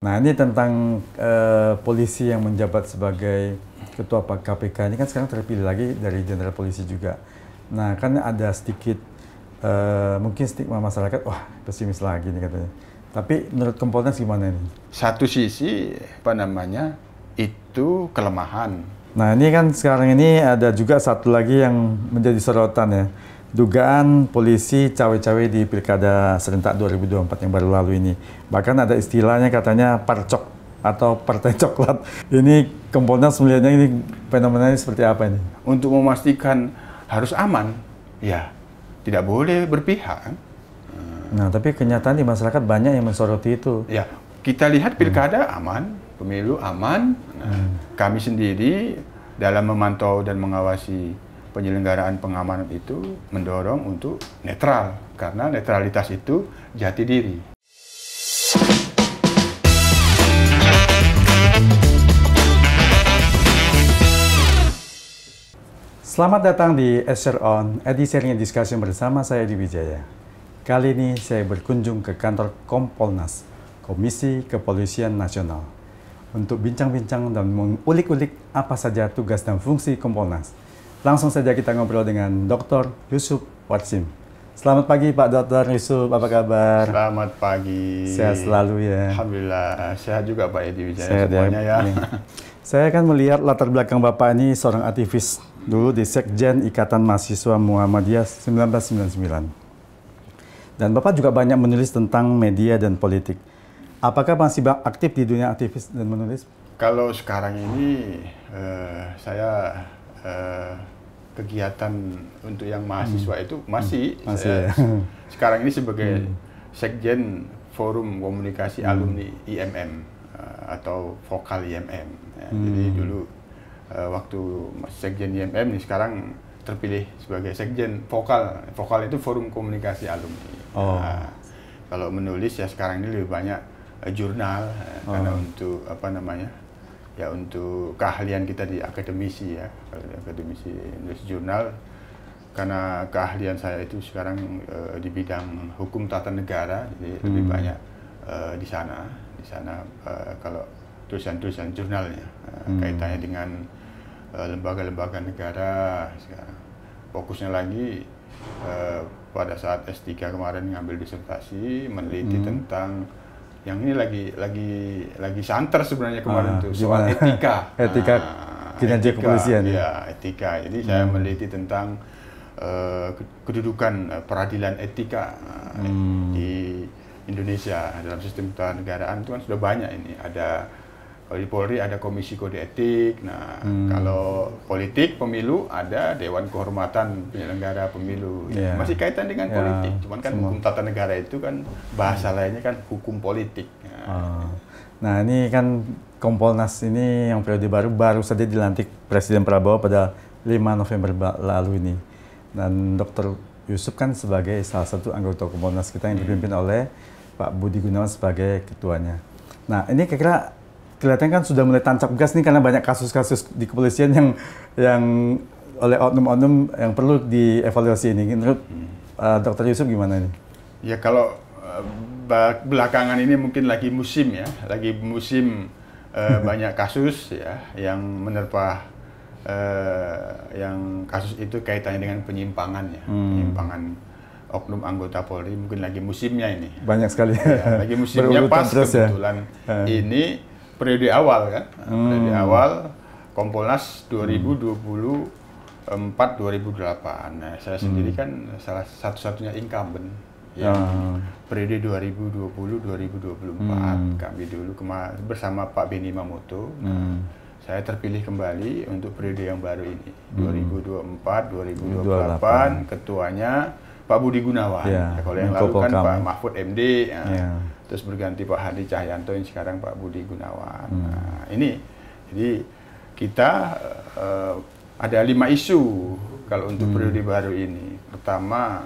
Nah, ini tentang polisi yang menjabat sebagai ketua KPK ini kan sekarang terpilih lagi dari jenderal polisi juga. Nah, kan ada sedikit mungkin stigma masyarakat, wah pesimis lagi nih katanya. Tapi menurut Kompolnas gimana ini? Satu sisi, itu kelemahan. Nah, ini kan sekarang ini ada juga satu lagi yang menjadi sorotan ya. Dugaan polisi cawe-cawe di Pilkada serentak 2024 yang baru lalu ini. Bahkan ada istilahnya katanya parcok atau partai coklat. Ini Kompolnas melihatnya ini fenomenanya seperti apa ini? Untuk memastikan harus aman, ya tidak boleh berpihak. Nah, tapi kenyataan di masyarakat banyak yang mensoroti itu. Ya, kita lihat pilkada aman, pemilu aman. Nah, kami sendiri dalam memantau dan mengawasi penyelenggaraan pengamanan itu mendorong untuk netral, karena netralitas itu jati diri. Selamat datang di SR On, edisi ringan discussion bersama saya Edi Wijaya. Kali ini saya berkunjung ke kantor Kompolnas, Komisi Kepolisian Nasional, untuk bincang-bincang dan mengulik-ulik apa saja tugas dan fungsi Kompolnas. Langsung saja kita ngobrol dengan Dr. Yusuf Warsim. Selamat pagi Pak Dr. Yusuf, apa kabar? Selamat pagi. Sehat selalu ya. Alhamdulillah, sehat juga Pak Edi Wijaya Sehat semuanya ya. Saya kan melihat latar belakang Bapak ini seorang aktivis dulu di Sekjen Ikatan Mahasiswa Muhammadiyah 1999. Dan Bapak juga banyak menulis tentang media dan politik. Apakah masih aktif di dunia aktivis dan menulis? Kalau sekarang ini saya kegiatan untuk yang mahasiswa itu masih saya, sekarang ini sebagai Sekjen Forum Komunikasi Alumni IMM atau Vokal IMM. Ya, jadi dulu waktu Sekjen IMM ini sekarang terpilih sebagai Sekjen Vokal. Vokal itu Forum Komunikasi Alumni. Nah, kalau menulis ya sekarang ini lebih banyak jurnal karena untuk ya untuk keahlian kita di akademisi ya, kalau di akademisi nulis jurnal, karena keahlian saya itu sekarang di bidang hukum tata negara, jadi lebih banyak di sana kalau tulisan-tulisan jurnalnya kaitannya dengan lembaga-lembaga negara. Sekarang fokusnya lagi pada saat S3 kemarin ngambil disertasi meneliti tentang yang ini lagi santer sebenarnya kemarin tuh soal etika. Kinerja kepolisian. Ya, etika. Jadi saya meneliti tentang kedudukan peradilan etika di Indonesia dalam sistem ketatanegaraan itu kan sudah banyak ini. Ada kalau di Polri ada Komisi Kode Etik. Nah, kalau politik pemilu ada Dewan Kehormatan Penyelenggara Pemilu. Masih kaitan dengan politik. Cuman kan hukum tata negara itu kan bahasa lainnya kan hukum politik. Nah, ini kan Kompolnas ini yang periode baru saja dilantik Presiden Prabowo pada 5 November lalu ini. Dan Dr. Yusuf kan sebagai salah satu anggota Kompolnas kita yang dipimpin oleh Pak Budi Gunawan sebagai ketuanya. Nah, ini kira-kira kelihatan kan sudah mulai tancap gas nih karena banyak kasus-kasus di kepolisian yang oleh oknum-oknum yang perlu dievaluasi ini. Menurut Dr. Yusuf gimana nih? Ya kalau belakangan ini mungkin lagi musim ya, banyak kasus ya yang menerpa yang kasus itu kaitannya dengan penyimpangan ya, penyimpangan oknum anggota Polri, mungkin lagi musimnya ini. Banyak sekali. Ya, lagi musimnya pas kebetulan ini periode awal kan, periode awal Kompolnas 2024-2028. Nah, saya sendiri kan salah satu-satunya incumbent yang periode 2020-2024. Kami dulu bersama Pak Beni Mamoto. Nah, saya terpilih kembali untuk periode yang baru ini 2024-2028. Ketuanya Pak Budi Gunawan. Kalau yang lalu kan Pak Mahfud MD. Terus berganti Pak Hadi Cahyanto, yang sekarang Pak Budi Gunawan. Nah, ini jadi kita ada 5 isu kalau untuk periode baru ini. Pertama,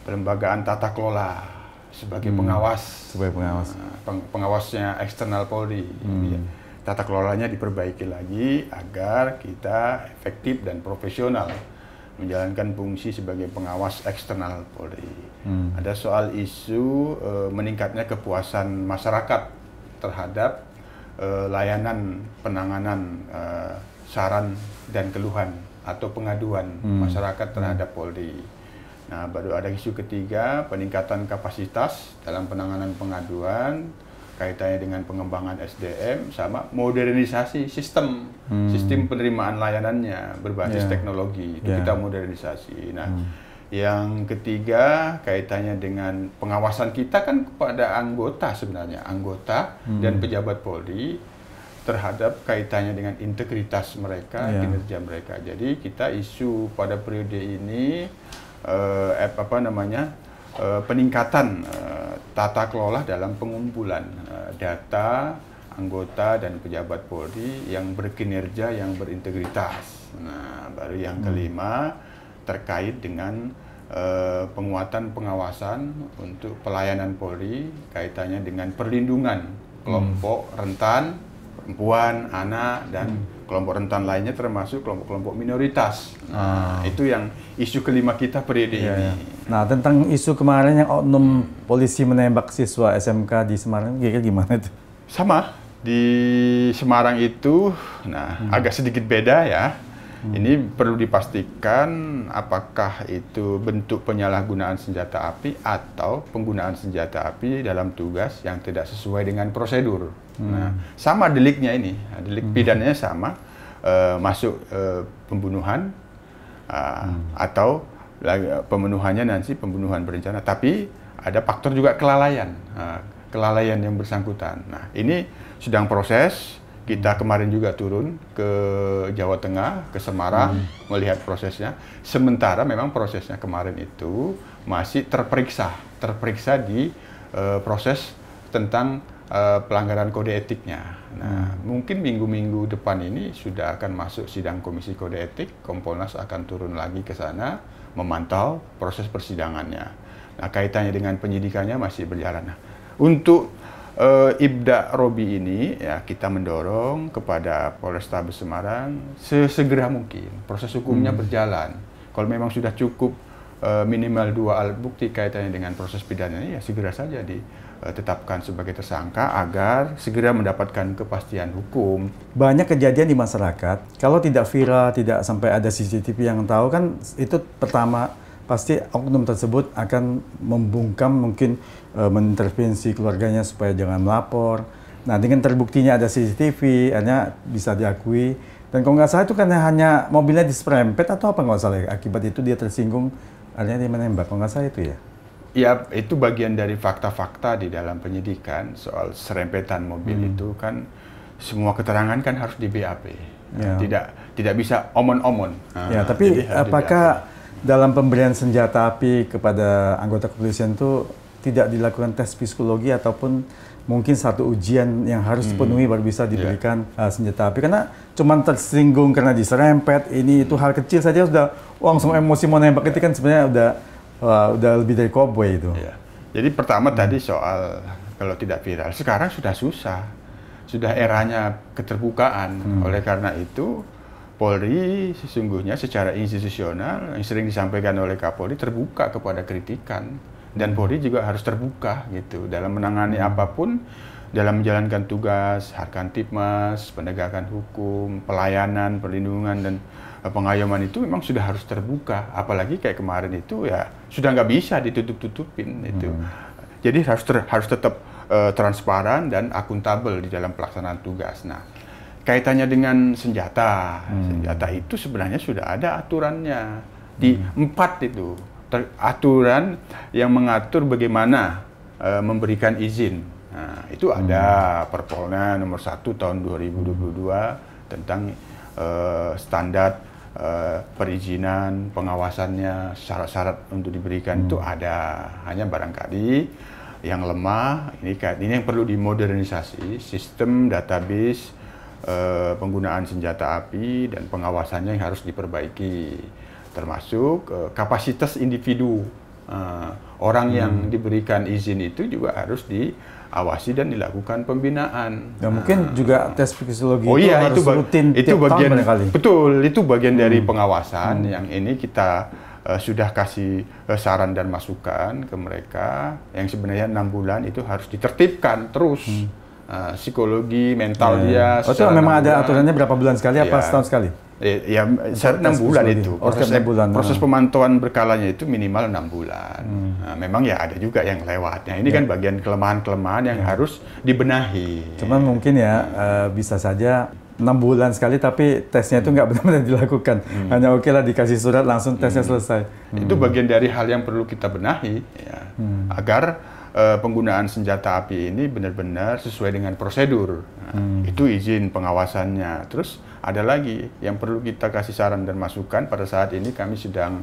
pelembagaan tata kelola sebagai pengawas. Pengawasnya eksternal Polri. Tata kelolanya diperbaiki lagi agar kita efektif dan profesional menjalankan fungsi sebagai pengawas eksternal Polri. Ada soal isu meningkatnya kepuasan masyarakat terhadap layanan penanganan saran dan keluhan atau pengaduan masyarakat terhadap Polri. Nah, baru ada isu ketiga, peningkatan kapasitas dalam penanganan pengaduan, kaitannya dengan pengembangan SDM, sama modernisasi sistem penerimaan layanannya berbasis teknologi, itu kita modernisasi. Nah, yang ketiga kaitannya dengan pengawasan kita kan kepada anggota sebenarnya, anggota dan pejabat Polri terhadap kaitannya dengan integritas mereka, kinerja mereka. Jadi kita isu pada periode ini peningkatan tata kelola dalam pengumpulan data anggota dan pejabat Polri yang berkinerja, yang berintegritas. Nah, baru yang kelima terkait dengan penguatan pengawasan untuk pelayanan Polri kaitannya dengan perlindungan kelompok rentan, perempuan, anak, dan kelompok rentan lainnya termasuk kelompok-kelompok minoritas. Nah, itu yang isu kelima kita periode ini. Nah, tentang isu kemarin yang oknum polisi menembak siswa SMK di Semarang, kira-kira gimana itu? Sama, di Semarang itu, agak sedikit beda ya. Ini perlu dipastikan apakah itu bentuk penyalahgunaan senjata api atau penggunaan senjata api dalam tugas yang tidak sesuai dengan prosedur. Nah, sama deliknya ini, delik pidananya sama, masuk pembunuhan atau pemenuhannya nanti pembunuhan berencana, tapi ada faktor juga kelalaian, kelalaian yang bersangkutan. Nah, ini sedang proses. Kita kemarin juga turun ke Jawa Tengah, ke Semarang, melihat prosesnya. Sementara memang prosesnya kemarin itu masih terperiksa di proses tentang pelanggaran kode etiknya. Nah, mungkin minggu-minggu depan ini sudah akan masuk sidang Komisi Kode Etik. Kompolnas akan turun lagi ke sana, memantau proses persidangannya. Nah, kaitannya dengan penyidikannya masih berjalan. Nah, untuk Ibda Robi ini ya kita mendorong kepada Polrestabes Semarang sesegera mungkin proses hukumnya berjalan. Kalau memang sudah cukup minimal 2 alat bukti kaitannya dengan proses pidananya, ya segera saja ditetapkan sebagai tersangka agar segera mendapatkan kepastian hukum. Banyak kejadian di masyarakat, kalau tidak viral, tidak sampai ada CCTV yang tahu kan, itu pertama pasti oknum tersebut akan membungkam, mungkin mengintervensi keluarganya supaya jangan melapor. Nah, dengan terbuktinya ada CCTV, hanya bisa diakui. Dan kalau nggak salah itu kan hanya mobilnya diserempet atau apa nggak salah, akibat itu dia tersinggung, akhirnya dia menembak, kalau nggak salah itu ya? Ya, itu bagian dari fakta-fakta di dalam penyidikan soal serempetan mobil itu kan semua keterangan kan harus di BAP, tidak bisa omon-omon. Ya, tapi apakah dalam pemberian senjata api kepada anggota kepolisian itu tidak dilakukan tes psikologi ataupun mungkin satu ujian yang harus dipenuhi baru bisa diberikan senjata api? Karena cuman tersinggung karena diserempet, ini itu hal kecil saja sudah langsung emosi mau nembak, itu kan sebenarnya udah lebih dari cowboy itu. Ya. Jadi pertama tadi soal kalau tidak viral, sekarang sudah susah, sudah eranya keterbukaan. Oleh karena itu Polri sesungguhnya secara institusional yang sering disampaikan oleh Kapolri terbuka kepada kritikan. Dan Polri juga harus terbuka gitu dalam menangani apapun, dalam menjalankan tugas, Harkantipmas, penegakan hukum, pelayanan, perlindungan, dan pengayoman itu memang sudah harus terbuka. Apalagi kayak kemarin itu ya sudah nggak bisa ditutup-tutupin itu. Jadi harus tetap transparan dan akuntabel di dalam pelaksanaan tugas. Nah, kaitannya dengan senjata itu sebenarnya sudah ada aturannya di 4 itu. Aturan yang mengatur bagaimana memberikan izin. Nah, itu ada Perpolna nomor 1 tahun 2022 tentang standar perizinan, pengawasannya, syarat-syarat untuk diberikan itu ada. Hanya barangkali yang lemah, ini yang perlu dimodernisasi, sistem database penggunaan senjata api dan pengawasannya yang harus diperbaiki. Termasuk kapasitas individu orang yang diberikan izin itu juga harus diawasi dan dilakukan pembinaan. Dan mungkin juga tes psikologi itu harus rutin tiap bagian, tahun kali. Betul, itu bagian dari pengawasan yang ini kita sudah kasih saran dan masukan ke mereka yang sebenarnya 6 bulan itu harus ditertibkan terus. psikologi, mental dia. Oh, itu memang ada aturannya berapa bulan sekali apa setahun sekali? Ya, 6 bulan itu. Proses pemantauan berkalanya itu minimal 6 bulan. Nah, memang ya ada juga yang lewat. Nah, ini kan bagian kelemahan-kelemahan yang harus dibenahi. Cuman mungkin ya bisa saja 6 bulan sekali tapi tesnya itu nggak benar-benar dilakukan. Hanya oke lah dikasih surat langsung tesnya selesai. Itu bagian dari hal yang perlu kita benahi ya, agar penggunaan senjata api ini benar-benar sesuai dengan prosedur. Nah, itu izin pengawasannya. Terus ada lagi yang perlu kita kasih saran dan masukan. Pada saat ini kami sedang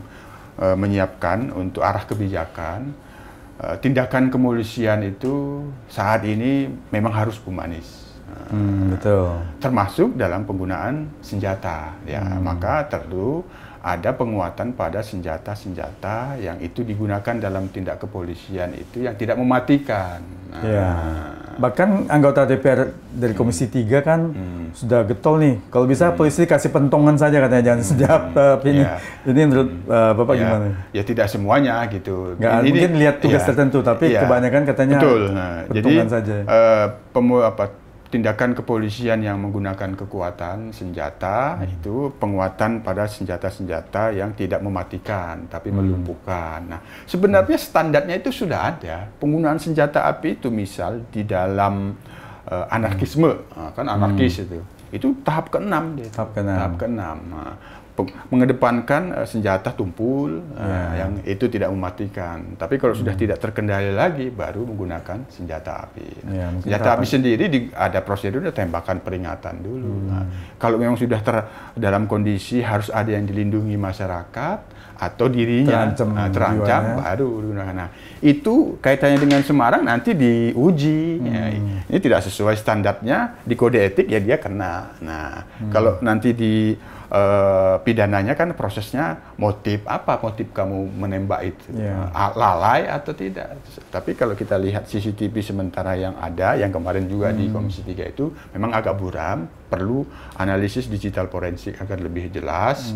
menyiapkan untuk arah kebijakan. Tindakan kepolisian itu saat ini memang harus humanis. Betul. Termasuk dalam penggunaan senjata. Ya, maka perlu ada penguatan pada senjata-senjata yang itu digunakan dalam tindak kepolisian itu yang tidak mematikan. Nah, ya. Bahkan anggota DPR dari Komisi 3 kan sudah getol nih. Kalau bisa polisi kasih pentongan saja katanya, jangan senjata. Ini menurut Bapak gimana? Ya tidak semuanya gitu. Nggak, mungkin lihat tugas tertentu, tapi kebanyakan katanya pentongan saja. Tindakan kepolisian yang menggunakan kekuatan senjata itu penguatan pada senjata-senjata yang tidak mematikan tapi melumpuhkan. Nah, sebenarnya standarnya itu sudah ada. Penggunaan senjata api itu misal di dalam anarkisme, kan anarkis itu tahap ke-6 dia. Tahap ke-6. Nah, mengedepankan senjata tumpul yang itu tidak mematikan. Tapi kalau sudah tidak terkendali lagi, baru menggunakan senjata api. Senjata api sendiri ada prosedurnya, tembakan peringatan dulu. Nah, kalau memang sudah dalam kondisi harus ada yang dilindungi masyarakat atau dirinya terancam baru digunakan. Nah, itu kaitannya dengan Semarang nanti diuji. Ini tidak sesuai standarnya di kode etik ya dia kena. Nah, kalau nanti di pidananya kan prosesnya motif kamu menembak itu, lalai atau tidak. Tapi kalau kita lihat CCTV sementara yang ada, yang kemarin juga di Komisi 3 itu memang agak buram, perlu analisis digital forensik agar lebih jelas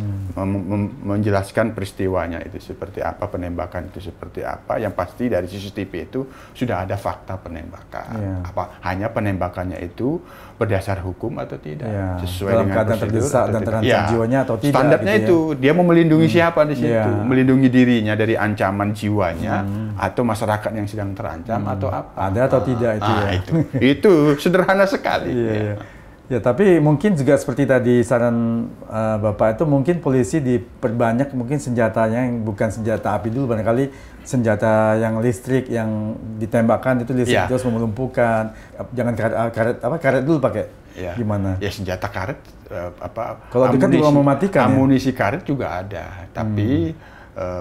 menjelaskan peristiwanya itu seperti apa, penembakan itu seperti apa. Yang pasti dari CCTV itu sudah ada fakta penembakan. Hanya penembakannya itu berdasar hukum atau tidak, sesuai dalam dengan prosedur dan terancam jiwanya atau tidak. Standarnya gitu, itu dia mau melindungi siapa di situ, melindungi dirinya dari ancaman jiwanya atau masyarakat yang sedang terancam atau apa. Ada atau tidak itu itu sederhana sekali. Ya, tapi mungkin juga seperti tadi saran Bapak itu mungkin polisi diperbanyak mungkin senjatanya yang bukan senjata api dulu, barangkali senjata yang listrik yang ditembakkan itu listrik terus melumpuhkan. Jangan karet dulu pakai. Gimana? Ya senjata karet kalau dekat juga mematikan. Amunisi karet juga ada, tapi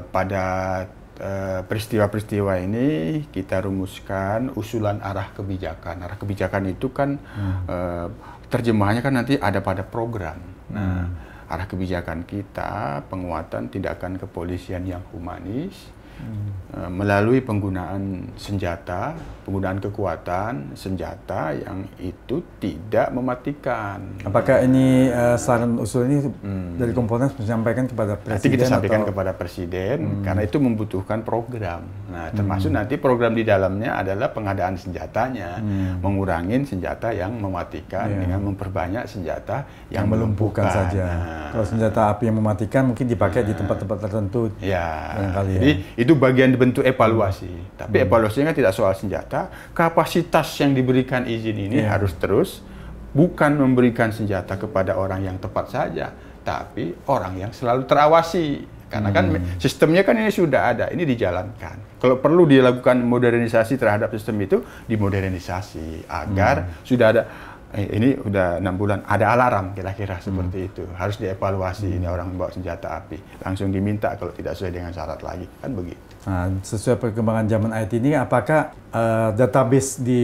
pada peristiwa-peristiwa ini kita rumuskan usulan arah kebijakan. Arah kebijakan itu kan terjemahannya kan nanti ada pada program. Nah, arah kebijakan kita penguatan tindakan kepolisian yang humanis melalui penggunaan senjata, penggunaan kekuatan senjata yang itu tidak mematikan. Apakah ini saran usul ini dari Kompolnas menyampaikan kepada Presiden? Nanti kita sampaikan kepada Presiden karena itu membutuhkan program. Nah, termasuk nanti program di dalamnya adalah pengadaan senjatanya, mengurangi senjata yang mematikan dengan memperbanyak senjata yang melumpuhkan saja. Kalau senjata api yang mematikan mungkin dipakai di tempat-tempat tertentu. Jadi itu bagian bentuk evaluasi. Tapi evaluasinya kan tidak soal senjata. Kapasitas yang diberikan izin ini harus terus bukan memberikan senjata kepada orang yang tepat saja, tapi orang yang selalu terawasi. Karena kan sistemnya kan ini sudah ada, ini dijalankan. Kalau perlu dilakukan modernisasi terhadap sistem itu, dimodernisasi agar sudah ada. Ini udah 6 bulan, ada alarm kira-kira seperti itu. Harus dievaluasi ini orang membawa senjata api. Langsung diminta kalau tidak sesuai dengan syarat lagi. Kan begitu. Nah, sesuai perkembangan zaman IT ini, apakah database di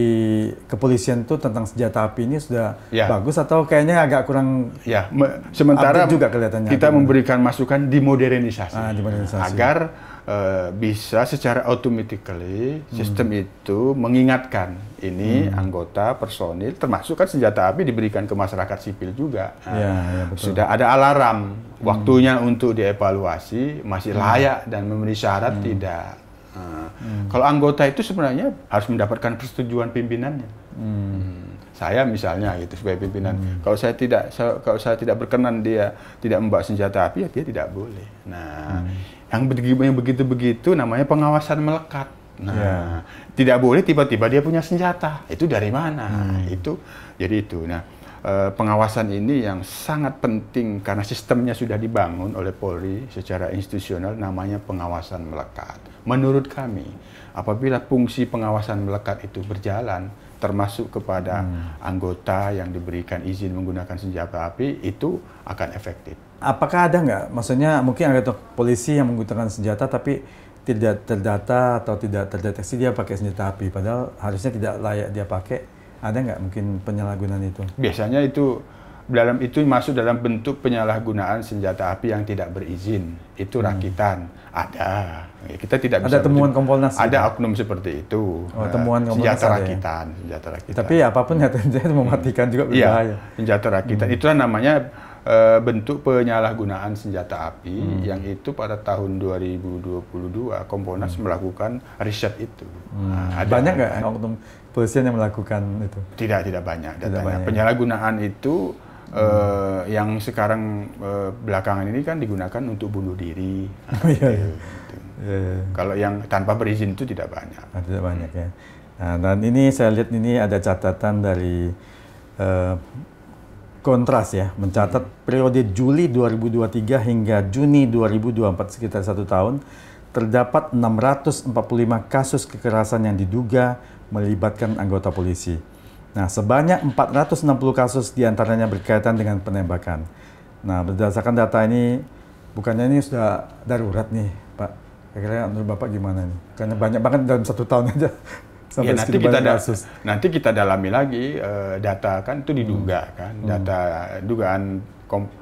kepolisian itu tentang senjata api ini sudah bagus atau kayaknya agak kurang sementara juga kelihatannya? Kita memberikan masukan dimodernisasi. Dimodernisasi. Agar bisa secara automatically sistem itu mengingatkan ini anggota personil, termasuk kan senjata api diberikan ke masyarakat sipil juga. Betul. Sudah ada alarm waktunya untuk dievaluasi masih layak dan memenuhi syarat tidak. Kalau anggota itu sebenarnya harus mendapatkan persetujuan pimpinannya. saya misalnya gitu sebagai pimpinan. Kalau saya tidak berkenan dia tidak membawa senjata api, ya dia tidak boleh. Nah, yang begitu-begitu namanya pengawasan melekat. Nah, tidak boleh tiba-tiba dia punya senjata. Itu dari mana? Itu jadi itu. Nah, pengawasan ini yang sangat penting karena sistemnya sudah dibangun oleh Polri secara institusional, namanya pengawasan melekat. Menurut kami, apabila fungsi pengawasan melekat itu berjalan, termasuk kepada anggota yang diberikan izin menggunakan senjata api, itu akan efektif. Apakah ada nggak, maksudnya mungkin anggota polisi yang menggunakan senjata tapi tidak terdata atau tidak terdeteksi dia pakai senjata api, padahal harusnya tidak layak dia pakai, ada nggak mungkin penyalahgunaan itu? Biasanya itu masuk dalam bentuk penyalahgunaan senjata api yang tidak berizin, itu rakitan, ada. Kita tidak bisa. Ada temuan Kompolnas. Ada oknum seperti itu. Oh, temuan Kompolnas senjata rakitan, senjata rakitan. Tapi apapun nyatanya mematikan juga berbahaya. Iya, senjata rakitan. Itulah namanya bentuk penyalahgunaan senjata api yang itu pada tahun 2022 Kompolnas melakukan riset itu. Ada banyak nggak oknum polisian yang melakukan itu? Tidak banyak. Penyalahgunaan itu yang sekarang belakangan ini kan digunakan untuk bunuh diri. Kalau yang tanpa berizin itu tidak banyak. Tidak banyak ya. Nah, dan ini saya lihat ini ada catatan dari Kontras ya, mencatat periode Juli 2023 hingga Juni 2024 sekitar 1 tahun terdapat 645 kasus kekerasan yang diduga melibatkan anggota polisi. Nah, sebanyak 460 kasus diantaranya berkaitan dengan penembakan. Nah, berdasarkan data ini, bukannya ini sudah darurat nih, Pak? Kira-kira menurut Bapak gimana nih? Karena banyak banget dalam 1 tahun aja. Ya, nanti kita dalami lagi data kan itu diduga kan, data dugaan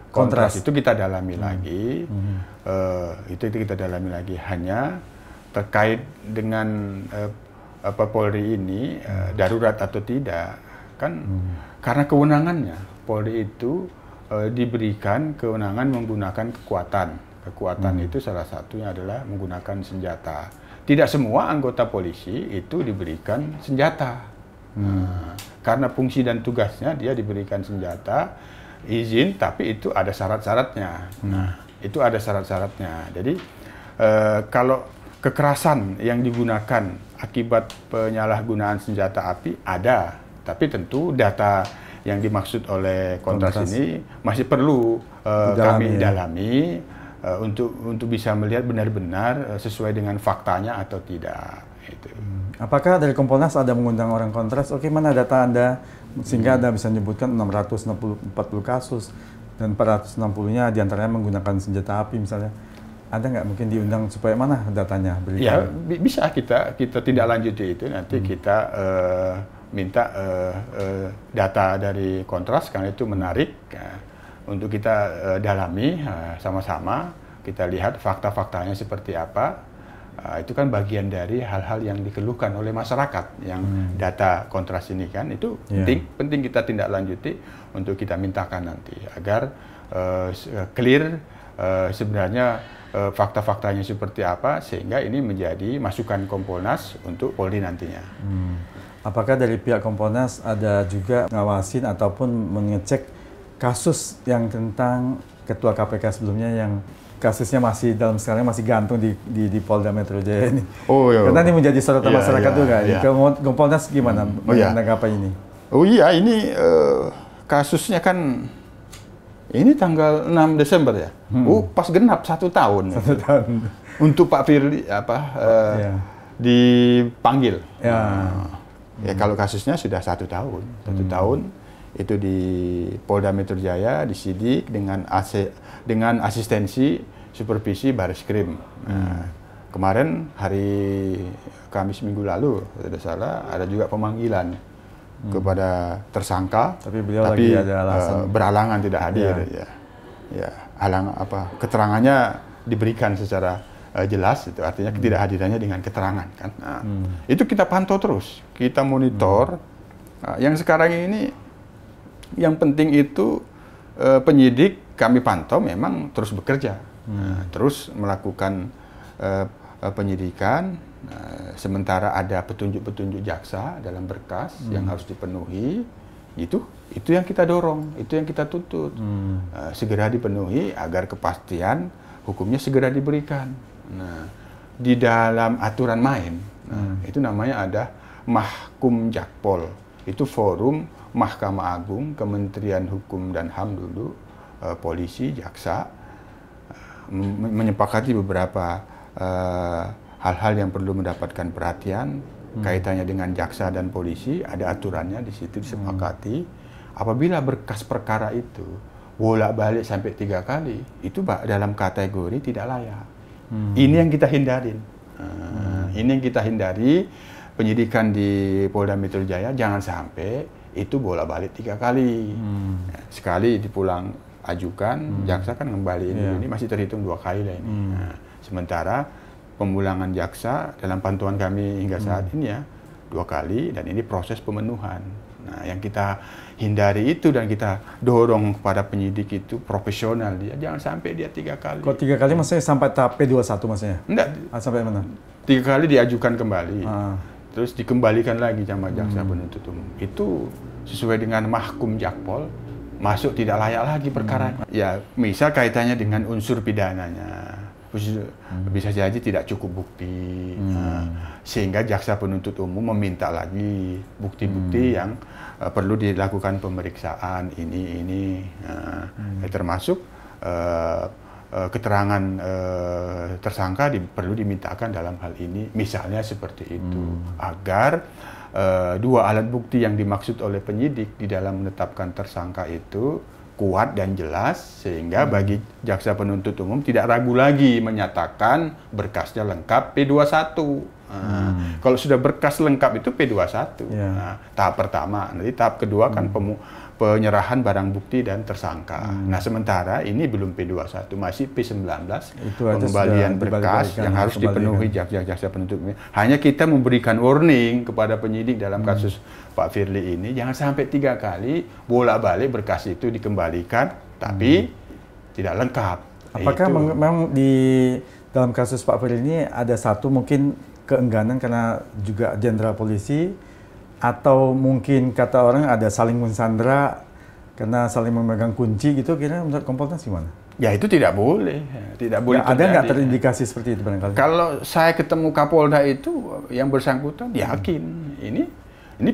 kontras itu kita dalami lagi, itu kita dalami lagi hanya terkait dengan Polri ini darurat atau tidak kan, karena kewenangannya Polri itu diberikan kewenangan menggunakan kekuatan itu salah satunya adalah menggunakan senjata. Tidak semua anggota polisi itu diberikan senjata. Karena fungsi dan tugasnya dia diberikan senjata, izin, tapi itu ada syarat-syaratnya. Nah, itu ada syarat-syaratnya. Jadi, kalau kekerasan yang digunakan akibat penyalahgunaan senjata api ada, tapi tentu data yang dimaksud oleh Kontras ini masih perlu kami dalami. Untuk bisa melihat benar-benar sesuai dengan faktanya atau tidak. Itu. Apakah dari Kompolnas ada mengundang orang Kontras? Oke, mana data Anda sehingga Anda bisa menyebutkan 640 kasus dan 460-nya diantaranya menggunakan senjata api misalnya? Ada nggak mungkin diundang supaya mana datanya? Ya, bisa kita tidak lanjuti itu, nanti kita minta data dari Kontras karena itu menarik. Untuk kita dalami sama-sama, kita lihat fakta-faktanya seperti apa. Itu kan bagian dari hal-hal yang dikeluhkan oleh masyarakat, yang data Kontras ini kan, itu penting kita tindak lanjuti untuk kita mintakan nanti agar clear sebenarnya fakta-faktanya seperti apa, sehingga ini menjadi masukan Kompolnas untuk Polri nantinya. Apakah dari pihak Kompolnas ada juga ngawasin ataupun mengecek kasus yang tentang Ketua KPK sebelumnya yang kasusnya masih sekarang masih gantung di Polda Metro Jaya ini? Oh iya. Karena ini menjadi sorotan masyarakat juga. Kompolnas gimana menanggapi ini? Oh iya, ini kasusnya kan ini tanggal 6 Desember ya. Pas genap 1 tahun. 1 tahun. Untuk Pak Firly dipanggil. Ya kalau kasusnya sudah 1 tahun. 1 tahun. Itu di Polda Metro Jaya disidik dengan asistensi supervisi Bareskrim. Nah, kemarin hari Kamis minggu lalu, tidak salah, ada juga pemanggilan kepada tersangka. Tapi beliau lagi ada alasan berhalangan tidak hadir. Keterangannya diberikan secara jelas, itu artinya ketidakhadirannya dengan keterangan kan. Nah, itu kita pantau terus, kita monitor. Yang sekarang ini yang penting itu penyidik kami pantau memang terus bekerja, terus melakukan penyidikan, sementara ada petunjuk-petunjuk jaksa dalam berkas yang harus dipenuhi, Itu yang kita dorong, itu yang kita tuntut. Segera dipenuhi agar kepastian hukumnya segera diberikan. Nah, di dalam aturan main, itu namanya ada Mahkum Jakpol. Itu forum Mahkamah Agung, Kementerian Hukum dan HAM dulu, polisi, jaksa, menyepakati beberapa hal-hal yang perlu mendapatkan perhatian kaitannya dengan jaksa dan polisi. Ada aturannya di situ disepakati. Apabila berkas perkara itu bolak-balik sampai 3 kali, itu dalam kategori tidak layak. Ini yang kita hindarin. Ini yang kita hindari. Penyidikan di Polda Metro Jaya jangan sampai itu bolak-balik 3 kali. Sekali dipulang ajukan, jaksa kan ngembaliin. Ini masih terhitung 2 kali lah ini. Sementara pemulangan jaksa dalam pantauan kami hingga saat ini ya 2 kali, dan ini proses pemenuhan. Nah, yang kita hindari itu dan kita dorong kepada penyidik itu profesional, dia jangan sampai dia 3 kali. Kok 3 kali maksudnya sampai tahap P21 maksudnya? Enggak. Sampai mana? 3 kali diajukan kembali. Terus dikembalikan lagi sama jaksa penuntut umum. Itu sesuai dengan Mahkum Jakpol, masuk tidak layak lagi perkara. Ya, misal kaitannya dengan unsur pidananya. Bisa jadi tidak cukup bukti, sehingga jaksa penuntut umum meminta lagi bukti-bukti yang perlu dilakukan pemeriksaan ini, termasuk keterangan tersangka perlu dimintakan dalam hal ini, misalnya seperti itu, agar 2 alat bukti yang dimaksud oleh penyidik di dalam menetapkan tersangka itu kuat dan jelas, sehingga bagi jaksa penuntut umum tidak ragu lagi menyatakan berkasnya lengkap P21. Kalau sudah berkas lengkap itu P21. Nah, tahap pertama. Nanti tahap kedua kan penyerahan barang bukti dan tersangka. Nah, sementara ini belum P21, masih P19. Pengembalian berkas yang harus dipenuhi jaksa penuntut umum. Hanya kita memberikan warning kepada penyidik dalam kasus Pak Firly ini, jangan sampai 3 kali bolak-balik berkas itu dikembalikan, tapi tidak lengkap. Apakah memang di dalam kasus Pak Firly ini ada satu mungkin keengganan karena juga jenderal polisi, atau mungkin kata orang ada saling mensandera karena saling memegang kunci gitu, kira menurut Kompolnas gimana? Ya itu tidak boleh, tidak boleh. Ada nggak terindikasi seperti itu barangkali? Kalau saya ketemu Kapolda itu yang bersangkutan yakin ini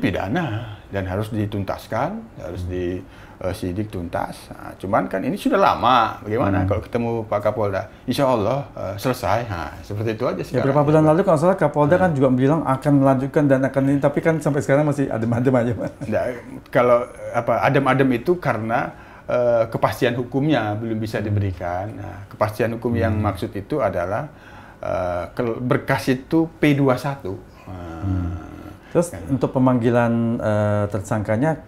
pidana dan harus dituntaskan, harus disidik tuntas. Nah, cuman kan ini sudah lama. Bagaimana kalau ketemu Pak Kapolda? Insya Allah selesai. Nah, seperti itu aja sekarang. Ya, beberapa bulan lalu kalau salah Kapolda kan juga bilang akan melanjutkan dan akan ini, tapi kan sampai sekarang masih adem-adem aja, Pak. Nah, kalau adem-adem itu karena kepastian hukumnya belum bisa diberikan. Nah, kepastian hukum yang maksud itu adalah berkas itu P21. Terus untuk pemanggilan tersangkanya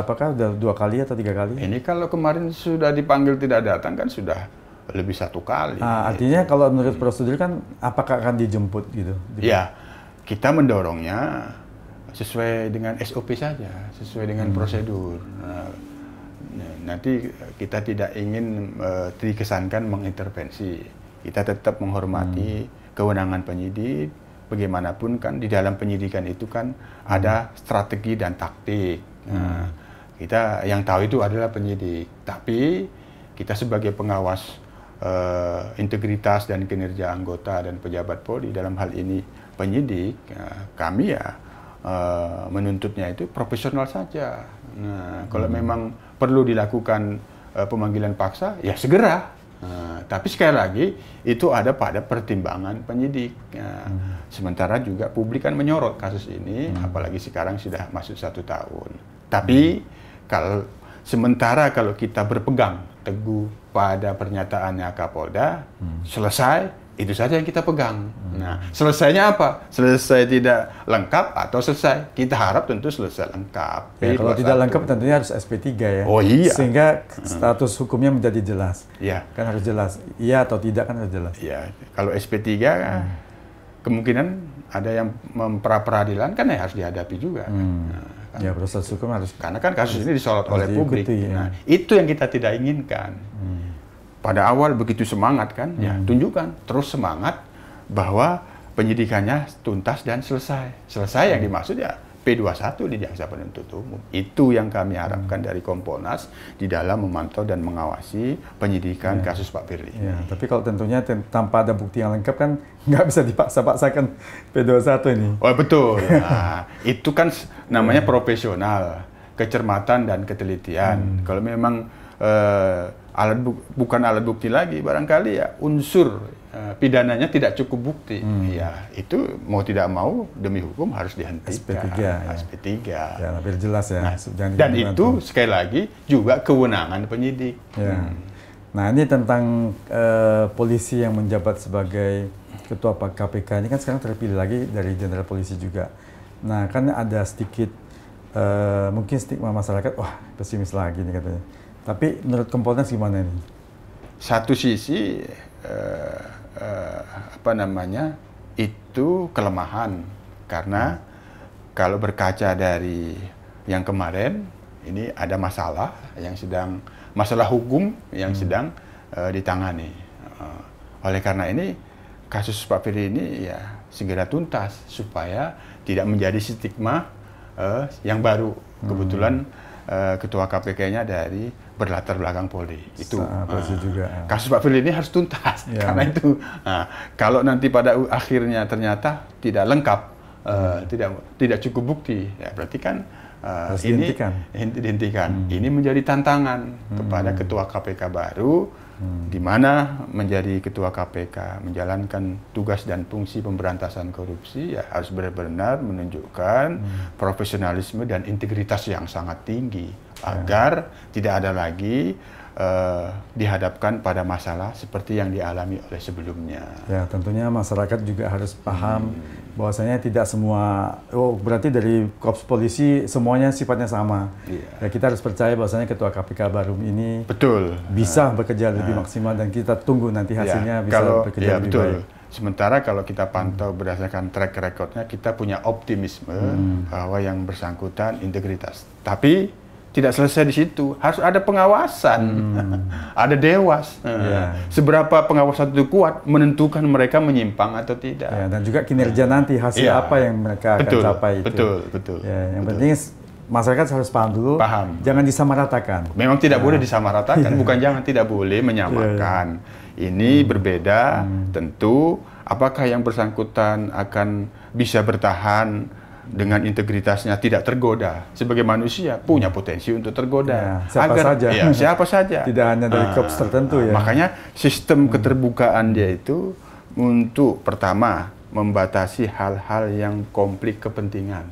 apakah sudah 2 kali atau 3 kali? Ini kalau kemarin sudah dipanggil tidak datang kan sudah lebih 1 kali. Artinya kalau menurut prosedur kan apakah akan dijemput gitu? Ya, kita mendorongnya sesuai dengan SOP saja, sesuai dengan prosedur. Nanti kita tidak ingin dikesankan mengintervensi. Kita tetap menghormati kewenangan penyidik. Bagaimanapun kan di dalam penyidikan itu kan ada strategi dan taktik. Nah, kita yang tahu itu adalah penyidik. Tapi kita sebagai pengawas integritas dan kinerja anggota dan pejabat Polri, dalam hal ini penyidik, kami ya menuntutnya itu profesional saja. Nah, kalau memang perlu dilakukan pemanggilan paksa, ya segera. Tapi sekali lagi itu ada pada pertimbangan penyidik. Sementara juga publik kan menyorot kasus ini, apalagi sekarang sudah masuk 1 tahun. Tapi sementara kalau kita berpegang teguh pada pernyataannya Kapolda, selesai, itu saja yang kita pegang. Nah, selesainya apa? Selesai tidak lengkap atau selesai? Kita harap tentu selesai lengkap. Ya, kalau tidak lengkap tentunya harus SP3 ya. Oh iya. Sehingga status hukumnya menjadi jelas. Iya. Kan harus jelas. Iya atau tidak kan harus jelas. Iya. Kalau SP3 kemungkinan ada yang peradilan kan ya harus dihadapi juga. Kan? Ya, proses hukum harus. Karena kan kasus ini disorot oleh publik. Ya. Nah, itu yang kita tidak inginkan. Pada awal begitu semangat kan, ya tunjukkan terus semangat bahwa penyidikannya tuntas dan selesai. Selesai yang dimaksud ya P21 di jaksa penuntut umum. Itu yang kami harapkan dari Kompolnas di dalam memantau dan mengawasi penyidikan kasus Pak Firly. Ya, tapi kalau tentunya tanpa ada bukti yang lengkap kan nggak bisa dipaksa-paksakan P21 ini. Oh betul. Nah, itu kan namanya profesional, kecermatan dan ketelitian. Kalau memang bukan alat bukti lagi, barangkali ya unsur pidananya tidak cukup bukti. Ya, itu mau tidak mau demi hukum harus dihentikan. SP3. Ya. SP3. Ya, lebih jelas ya. Nah, dan itu sekali lagi juga kewenangan penyidik. Ya. Nah, ini tentang polisi yang menjabat sebagai ketua KPK ini kan sekarang terpilih lagi dari jenderal polisi juga. Nah, kan ada sedikit mungkin stigma masyarakat, wah pesimis lagi nih katanya. Tapi menurut Kompolnas gimana nih? Satu sisi itu kelemahan karena kalau berkaca dari yang kemarin ini ada masalah hukum yang sedang ditangani. Oleh karena ini kasus Pak Firly ini ya segera tuntas supaya tidak menjadi stigma yang baru. Kebetulan ketua KPK-nya dari berlatar belakang Polri. Itu juga. Kasus Pak Firly ini harus tuntas karena itu. Kalau nanti pada akhirnya ternyata tidak lengkap, tidak cukup bukti, ya berarti kan ini dihentikan. Ini menjadi tantangan kepada ketua KPK baru, di mana menjadi ketua KPK menjalankan tugas dan fungsi pemberantasan korupsi ya harus benar-benar menunjukkan profesionalisme dan integritas yang sangat tinggi agar tidak ada lagi dihadapkan pada masalah seperti yang dialami oleh sebelumnya. Ya, tentunya masyarakat juga harus paham bahwasanya tidak semua, berarti dari korps polisi semuanya sifatnya sama. Ya, kita harus percaya bahwasanya ketua KPK baru ini bisa bekerja lebih maksimal dan kita tunggu nanti hasilnya bisa bekerja lebih baik. Sementara kalau kita pantau berdasarkan track recordnya, kita punya optimisme bahwa yang bersangkutan integritas. Tapi tidak selesai di situ, harus ada pengawasan, ada dewas. Seberapa pengawasan itu kuat menentukan mereka menyimpang atau tidak. Ya, dan juga kinerja nanti hasil apa yang mereka akan capai itu. Betul. Ya, yang penting masyarakat harus paham dulu, jangan disamaratakan. Memang tidak boleh disamaratakan, bukan jangan tidak boleh menyamakan. Ini berbeda, tentu apakah yang bersangkutan akan bisa bertahan dengan integritasnya tidak tergoda. Sebagai manusia punya potensi untuk tergoda. Siapa saja. Tidak hanya dari korps tertentu ya. Makanya sistem keterbukaan dia itu untuk pertama membatasi hal-hal yang konflik kepentingan.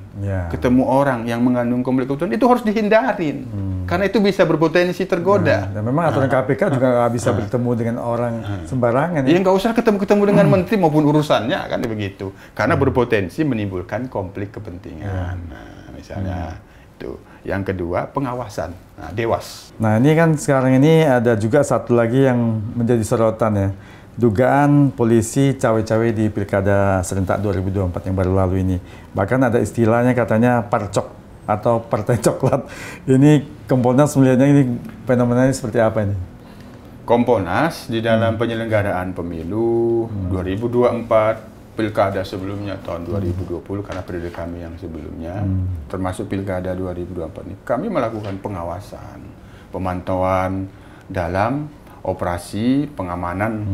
Ketemu orang yang mengandung konflik kepentingan itu harus dihindarin. Karena itu bisa berpotensi tergoda. Dan memang aturan KPK juga nggak bisa bertemu dengan orang sembarangan. Ya nggak usah ketemu dengan menteri maupun urusannya, kan begitu. Karena berpotensi menimbulkan konflik kepentingan. Nah, misalnya itu. Yang kedua, pengawasan. Nah, dewas. Nah, ini kan sekarang ini ada juga satu lagi yang menjadi sorotan ya. Dugaan polisi cawe-cawe di Pilkada serentak 2024 yang baru lalu ini. Bahkan ada istilahnya katanya parcok atau partai coklat. Ini Kompolnas melihatnya ini fenomenanya seperti apa ini? Kompolnas di dalam penyelenggaraan pemilu 2024, Pilkada sebelumnya tahun 2020 karena periode kami yang sebelumnya, termasuk Pilkada 2024 ini, kami melakukan pengawasan, pemantauan dalam operasi pengamanan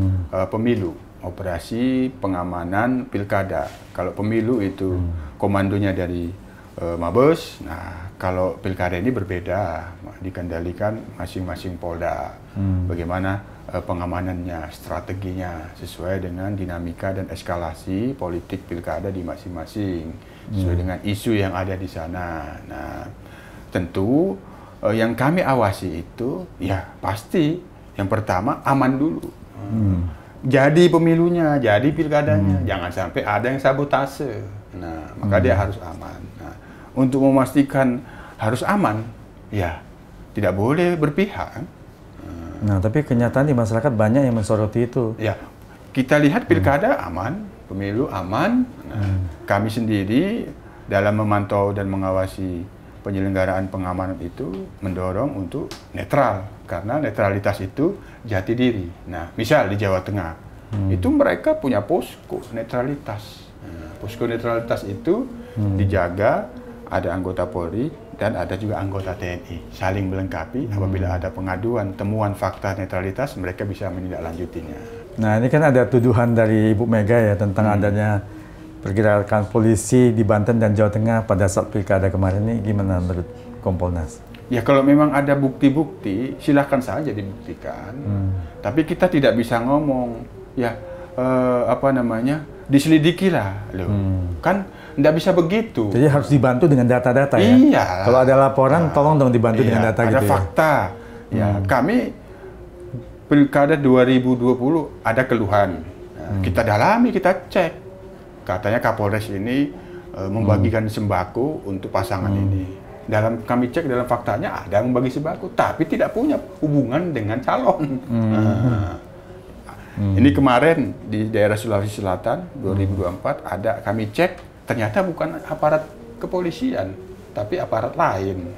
pemilu, operasi pengamanan pilkada. Kalau pemilu itu komandonya dari Mabes, nah kalau pilkada ini berbeda, dikendalikan masing-masing Polda. Bagaimana pengamanannya, strateginya sesuai dengan dinamika dan eskalasi politik pilkada di masing-masing, sesuai dengan isu yang ada di sana. Nah, tentu yang kami awasi itu ya pasti yang pertama aman dulu. Jadi pemilunya, jadi pilkadanya, jangan sampai ada yang sabotase. Nah, maka dia harus aman. Nah, untuk memastikan harus aman, ya tidak boleh berpihak. Nah, tapi kenyataan di masyarakat banyak yang mensoroti itu. Ya, kita lihat pilkada aman, pemilu aman. Nah, kami sendiri dalam memantau dan mengawasi penyelenggaraan pengamanan itu mendorong untuk netral, karena netralitas itu jati diri. Nah, misal di Jawa Tengah, itu mereka punya posko netralitas. Nah, posko netralitas itu dijaga ada anggota Polri dan ada juga anggota TNI, saling melengkapi. Apabila ada pengaduan, temuan fakta netralitas, mereka bisa menindaklanjutinya. Nah, ini kan ada tuduhan dari Ibu Mega ya tentang adanya pergerakan polisi di Banten dan Jawa Tengah pada saat pilkada kemarin. Ini gimana menurut Kompolnas? Ya kalau memang ada bukti-bukti, silahkan saja dibuktikan. Tapi kita tidak bisa ngomong, ya diselidikilah, loh. Kan tidak bisa begitu. Jadi harus dibantu dengan data-data ya? Iya. Kalau ada laporan, tolong dong dibantu dengan data gitu ya? Ada fakta. Ya, kami pilkada 2020 ada keluhan. Kita dalami, kita cek. Katanya Kapolres ini membagikan sembako untuk pasangan ini. Kami cek dalam faktanya ada yang membagi sembako, tapi tidak punya hubungan dengan calon. Ini kemarin di daerah Sulawesi Selatan 2024 ada kami cek, ternyata bukan aparat kepolisian, tapi aparat lain.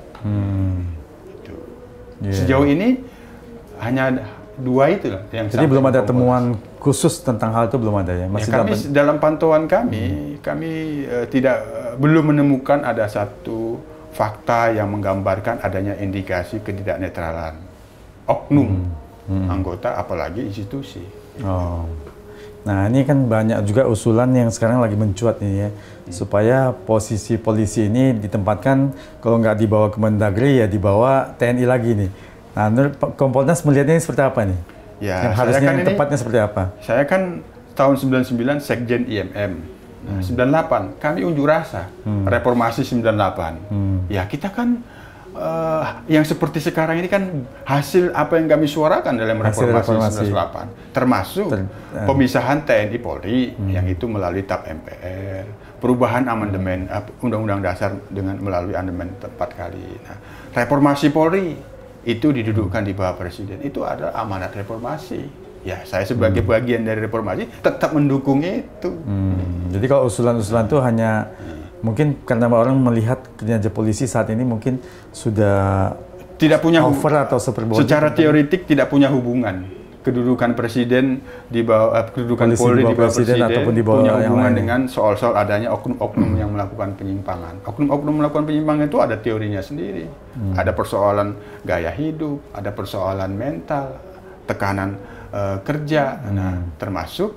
Gitu. Sejauh ini hanya 2 itu lah yang. Jadi belum ada temuan khusus tentang hal itu, belum ada ya? Masih dalam pantauan kami, belum menemukan ada satu fakta yang menggambarkan adanya indikasi ketidaknetralan oknum anggota, apalagi institusi. Oh. Nah, ini kan banyak juga usulan yang sekarang lagi mencuat nih ya, supaya posisi polisi ini ditempatkan, kalau nggak dibawa ke Mendagri ya dibawa TNI lagi nih. Nah, menurut Kompolnas melihatnya ini seperti apa nih? Ya, yang harusnya yang tepatnya seperti apa? Saya kan tahun 99 Sekjen IMM. Nah, 98 kami unjuk rasa reformasi 98. Ya kita kan yang seperti sekarang ini kan hasil apa yang kami suarakan dalam reformasi 98, termasuk pemisahan TNI Polri yang itu melalui TAP MPR, perubahan amandemen Undang-Undang Dasar dengan melalui amandemen 4 kali. Nah, reformasi Polri itu didudukkan di bawah Presiden, itu adalah amanat reformasi. Ya, saya sebagai bagian dari reformasi tetap mendukung itu. Jadi kalau usulan-usulan itu hanya mungkin karena orang melihat kinerja polisi saat ini mungkin sudah tidak punya over atau superbody. Secara teoretik tidak punya hubungan. Kedudukan presiden di bawah kedudukan Polri di bawah presiden ataupun di bawah punya hubungan dengan soal-soal adanya oknum-oknum yang melakukan penyimpangan. Oknum-oknum melakukan penyimpangan itu ada teorinya sendiri. Ada persoalan gaya hidup, ada persoalan mental, tekanan kerja, termasuk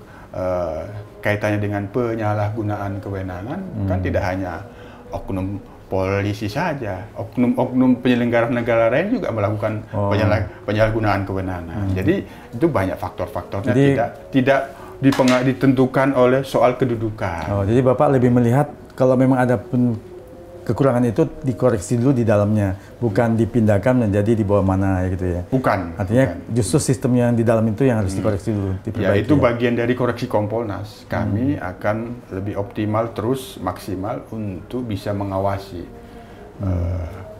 kaitannya dengan penyalahgunaan kewenangan. Kan tidak hanya oknum polisi saja, oknum penyelenggara negara lain juga melakukan penyalahgunaan kewenangan. Jadi itu banyak faktor-faktornya, tidak ditentukan oleh soal kedudukan. Jadi Bapak lebih melihat kalau memang ada kekurangan itu dikoreksi dulu di dalamnya, bukan dipindahkan menjadi di bawah mana ya gitu ya. Bukan. Artinya justru sistem yang di dalam itu yang harus dikoreksi dulu. Ya itu bagian dari koreksi Kompolnas. Kami akan lebih optimal terus maksimal untuk bisa mengawasi.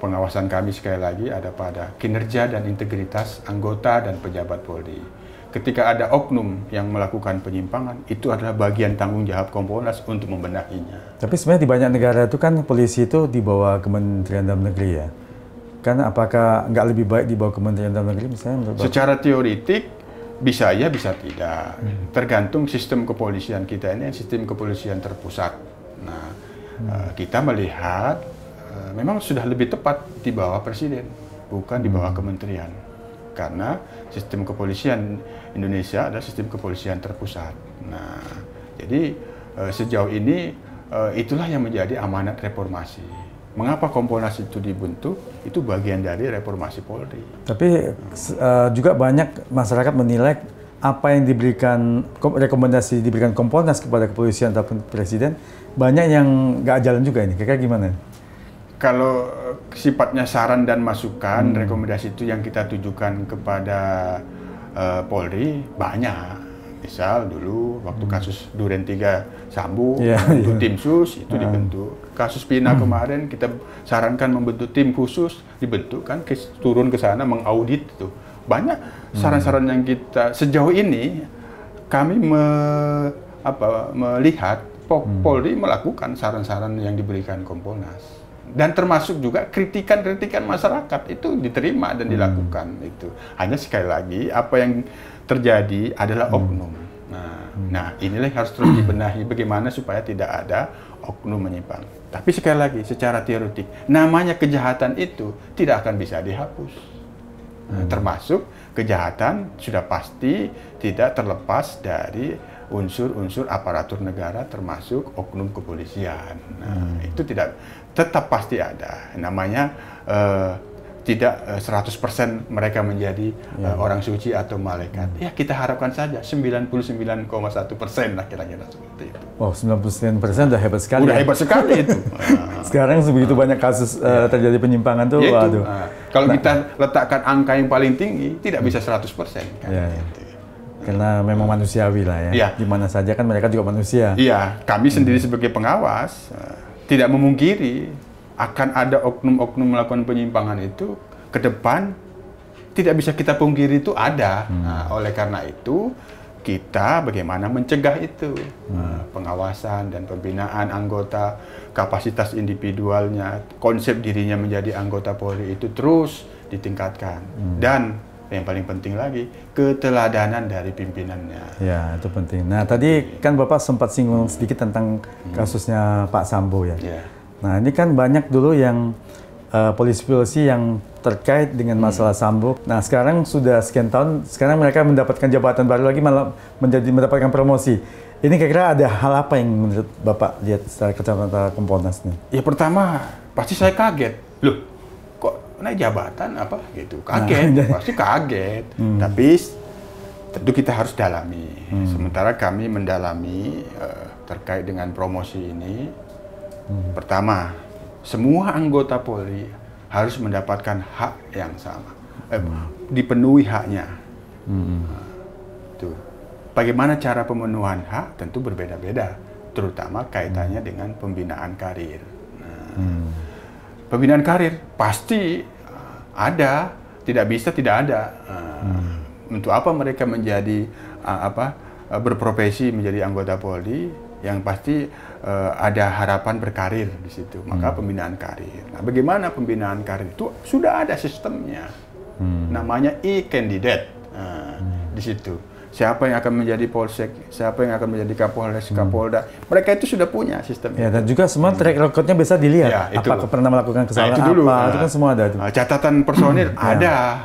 Pengawasan kami sekali lagi ada pada kinerja dan integritas anggota dan pejabat Polri. Ketika ada oknum yang melakukan penyimpangan, itu adalah bagian tanggung jawab Kompolnas untuk membenahinya. Tapi sebenarnya di banyak negara itu kan polisi itu di bawah Kementerian Dalam Negeri ya. Kan apakah nggak lebih baik di bawah Kementerian Dalam Negeri misalnya? Secara teoretik bisa ya, bisa tidak. Tergantung sistem kepolisian kita ini sistem kepolisian terpusat. Nah, kita melihat memang sudah lebih tepat di bawah Presiden, bukan di bawah kementerian. Karena sistem kepolisian Indonesia adalah sistem kepolisian terpusat. Nah, jadi sejauh ini itulah yang menjadi amanat reformasi. Mengapa Kompolnas itu dibentuk? Itu bagian dari reformasi Polri. Tapi juga banyak masyarakat menilai apa yang diberikan rekomendasi diberikan Kompolnas kepada kepolisian ataupun Presiden banyak yang nggak jalan juga ini. Kira-kira gimana? Kalau sifatnya saran dan masukan, rekomendasi itu yang kita tujukan kepada Polri banyak. Misal dulu waktu kasus Duren 3 Sambu, untuk tim sus itu dibentuk. Kasus Pina kemarin kita sarankan membentuk tim khusus, dibentuk kan, turun ke sana mengaudit itu. Banyak saran-saran yang kita sejauh ini kami melihat Polri melakukan saran-saran yang diberikan Kompolnas. Dan termasuk juga kritikan-kritikan masyarakat itu diterima dan dilakukan itu. Hanya sekali lagi apa yang terjadi adalah oknum. Nah, inilah yang harus terus dibenahi bagaimana supaya tidak ada oknum menyimpang. Tapi sekali lagi, secara teoretik, namanya kejahatan itu tidak akan bisa dihapus. Termasuk kejahatan sudah pasti tidak terlepas dari unsur-unsur aparatur negara, termasuk oknum kepolisian. Itu tetap pasti ada. Namanya tidak 100% mereka menjadi orang suci atau malaikat. Ya, kita harapkan saja 99,1% lah kira-kira seperti itu. Wow, 99% udah hebat sekali. Udah hebat sekali itu. Sekarang sebegitu banyak kasus terjadi penyimpangan tuh, waduh. Kalau kita letakkan angka yang paling tinggi, tidak bisa 100%. Kan? Karena memang manusiawi lah ya. Di mana saja kan mereka juga manusia. Iya, kami sendiri sebagai pengawas tidak memungkiri akan ada oknum-oknum melakukan penyimpangan itu ke depan, tidak bisa kita pungkiri itu ada. Oleh karena itu kita bagaimana mencegah itu, pengawasan dan pembinaan anggota, kapasitas individualnya, konsep dirinya menjadi anggota Polri itu terus ditingkatkan. Dan yang paling penting lagi, keteladanan dari pimpinannya. Ya, itu penting. Nah, tadi kan Bapak sempat singgung sedikit tentang kasusnya Pak Sambo ya. Nah, ini kan banyak dulu yang polisi-polisi yang terkait dengan masalah Sambo. Nah, sekarang sudah sekian tahun, sekarang mereka mendapatkan jabatan baru lagi, malah mendapatkan promosi. Ini kira-kira ada hal apa yang menurut Bapak lihat secara kacamata Kompolnas nih? Ya, pertama, pasti saya kaget. Loh, kok naik jabatan apa gitu? Kaget, pasti kaget. Tapi tentu kita harus dalami. Sementara kami mendalami terkait dengan promosi ini. Pertama, semua anggota Polri harus mendapatkan hak yang sama, dipenuhi haknya. Tuh. Bagaimana cara pemenuhan hak tentu berbeda-beda, terutama kaitannya dengan pembinaan karir. Pembinaan karir pasti ada, tidak bisa tidak ada. Untuk apa mereka menjadi berprofesi menjadi anggota Polri? Yang pasti ada harapan berkarir di situ, maka pembinaan karir. Nah, bagaimana pembinaan karir itu sudah ada sistemnya, namanya e-candidate di situ. Siapa yang akan menjadi polsek, siapa yang akan menjadi kapolres, kapolda, mereka itu sudah punya sistemnya. Ya, dan juga semua track record-nya bisa dilihat. Ya, apakah pernah melakukan kesalahan itu dulu. Itu kan semua ada. Catatan personil ada.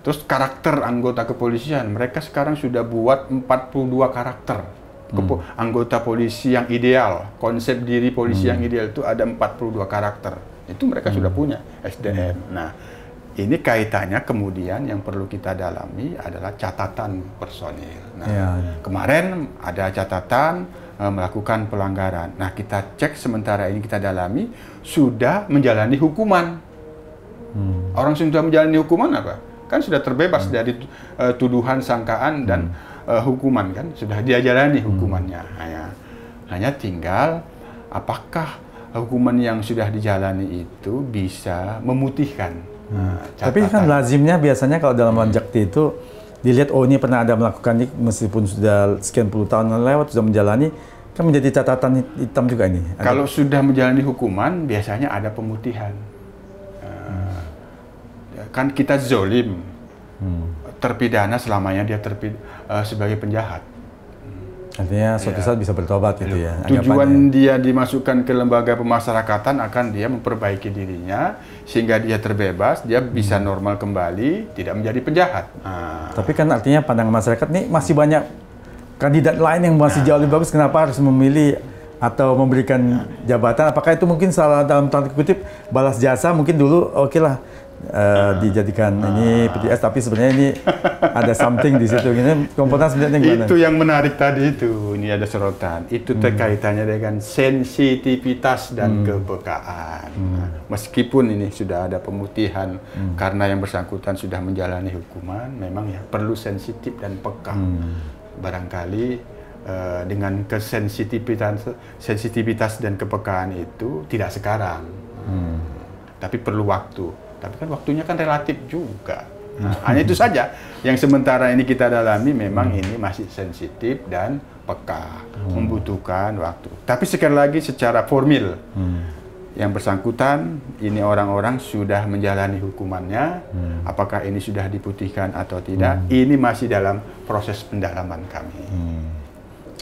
Terus karakter anggota kepolisian, mereka sekarang sudah buat 42 karakter. Anggota polisi yang ideal, konsep diri polisi yang ideal itu ada 42 karakter. Itu mereka sudah punya SDM. Nah, ini kaitannya kemudian yang perlu kita dalami adalah catatan personil. Nah, kemarin ada catatan melakukan pelanggaran. Nah, kita cek sementara ini kita dalami sudah menjalani hukuman. Orang sudah menjalani hukuman apa? Kan sudah terbebas dari tuduhan, sangkaan dan hukuman, kan sudah dia jalani hukumannya. Hanya tinggal apakah hukuman yang sudah dijalani itu bisa memutihkan. Tapi kan lazimnya biasanya kalau dalam Wanjakti itu dilihat, oh ini pernah ada melakukan ini meskipun sudah sekian puluh tahun lewat, sudah menjalani, kan menjadi catatan hitam juga ini. Kalau sudah menjalani hukuman biasanya ada pemutihan. Kan kita zolim. Terpidana selamanya dia sebagai penjahat. Artinya suatu saat bisa bertobat gitu ya. Tujuan dia dimasukkan ke lembaga pemasyarakatan akan dia memperbaiki dirinya sehingga dia terbebas, dia bisa normal kembali, tidak menjadi penjahat. Tapi kan artinya pandangan masyarakat nih masih banyak kandidat lain yang masih jauh lebih bagus, kenapa harus memilih atau memberikan jabatan? Apakah itu mungkin salah dalam tanda kutip balas jasa? Mungkin dulu oke lah. Dijadikan ini PTS, tapi sebenarnya ini ada something di situ. Ini Kompolnas melihatnya gimana? Itu yang menarik tadi itu. Ini ada sorotan. Itu terkaitannya dengan sensitivitas dan kepekaan. Meskipun ini sudah ada pemutihan karena yang bersangkutan sudah menjalani hukuman, memang ya perlu sensitif dan peka. Barangkali dengan sensitivitas dan kepekaan itu tidak sekarang, tapi perlu waktu. Tapi kan waktunya kan relatif juga. Hanya itu saja yang sementara ini kita dalami, memang ini masih sensitif dan peka, membutuhkan waktu. Tapi sekali lagi secara formil, yang bersangkutan, ini orang-orang sudah menjalani hukumannya, apakah ini sudah diputihkan atau tidak, ini masih dalam proses pendalaman kami.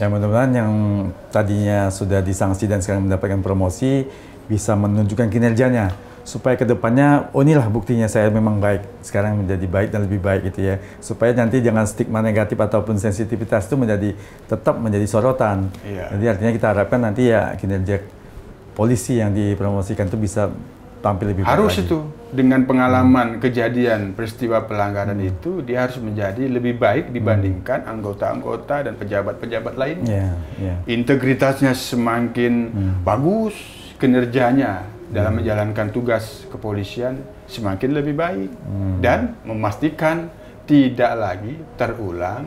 Ya mudah-mudahan yang tadinya sudah disanksi dan sekarang mendapatkan promosi bisa menunjukkan kinerjanya, supaya kedepannya, oh inilah buktinya saya memang baik, sekarang menjadi baik dan lebih baik gitu ya, supaya nanti jangan stigma negatif ataupun sensitivitas itu tetap menjadi sorotan. Jadi artinya kita harapkan nanti ya kinerja polisi yang dipromosikan itu bisa tampil lebih baik. Harus lagi. Itu dengan pengalaman kejadian peristiwa pelanggaran itu, dia harus menjadi lebih baik dibandingkan anggota-anggota dan pejabat-pejabat lainnya. Integritasnya semakin bagus, kinerjanya dalam menjalankan tugas kepolisian semakin lebih baik, dan memastikan tidak lagi terulang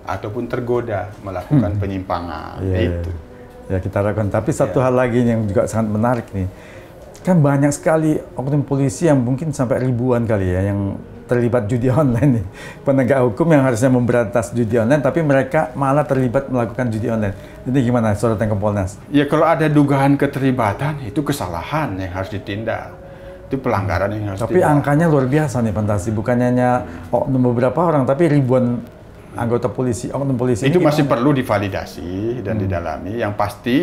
ataupun tergoda melakukan penyimpangan. Itu. Ya kita harapkan. Tapi satu hal lagi yang juga sangat menarik nih, kan banyak sekali oknum polisi yang mungkin sampai ribuan kali ya yang terlibat judi online nih. Penegak hukum yang harusnya memberantas judi online, tapi mereka malah terlibat melakukan judi online. Jadi gimana sorotan Kompolnas? Ya kalau ada dugaan keterlibatan, itu kesalahan yang harus ditindak. Itu pelanggaran yang harus ditindak. Tapi angkanya luar biasa nih Fantasi. Bukannya hanya oknum beberapa orang, tapi ribuan anggota polisi, oknum polisi. Itu masih perlu divalidasi dan didalami. Yang pasti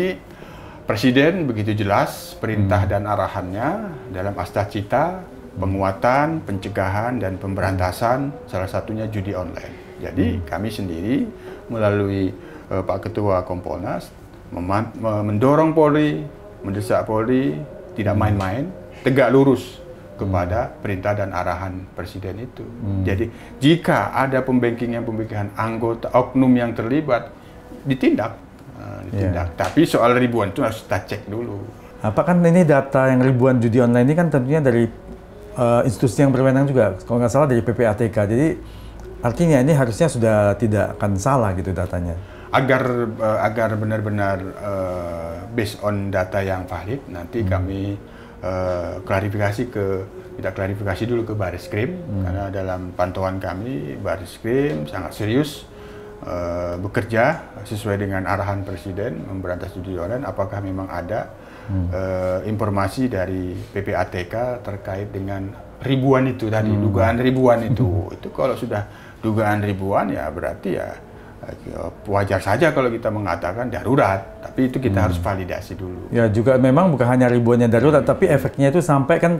Presiden begitu jelas perintah dan arahannya dalam Astacita, penguatan, pencegahan, dan pemberantasan, salah satunya judi online. Jadi kami sendiri melalui Pak Ketua Kompolnas mendorong Polri, mendesak Polri tidak main-main, tegak lurus kepada perintah dan arahan Presiden itu. Jadi jika ada pembangkingan anggota oknum yang terlibat, ditindak. Tapi soal ribuan itu harus kita cek dulu. Apakah ini data yang ribuan judi online ini kan tentunya dari institusi yang berwenang juga, kalau nggak salah dari PPATK. Jadi artinya ini harusnya sudah tidak akan salah gitu datanya. Agar benar-benar based on data yang valid, nanti kami kita klarifikasi dulu ke Bariskrim, karena dalam pantauan kami Bariskrim sangat serius bekerja sesuai dengan arahan Presiden memberantas judi online. Apakah memang ada informasi dari PPATK terkait dengan ribuan itu tadi, dugaan ribuan itu. Itu kalau sudah dugaan ribuan ya berarti ya wajar saja kalau kita mengatakan darurat, tapi itu kita harus validasi dulu. Ya juga memang bukan hanya ribuannya darurat, tapi efeknya itu sampai kan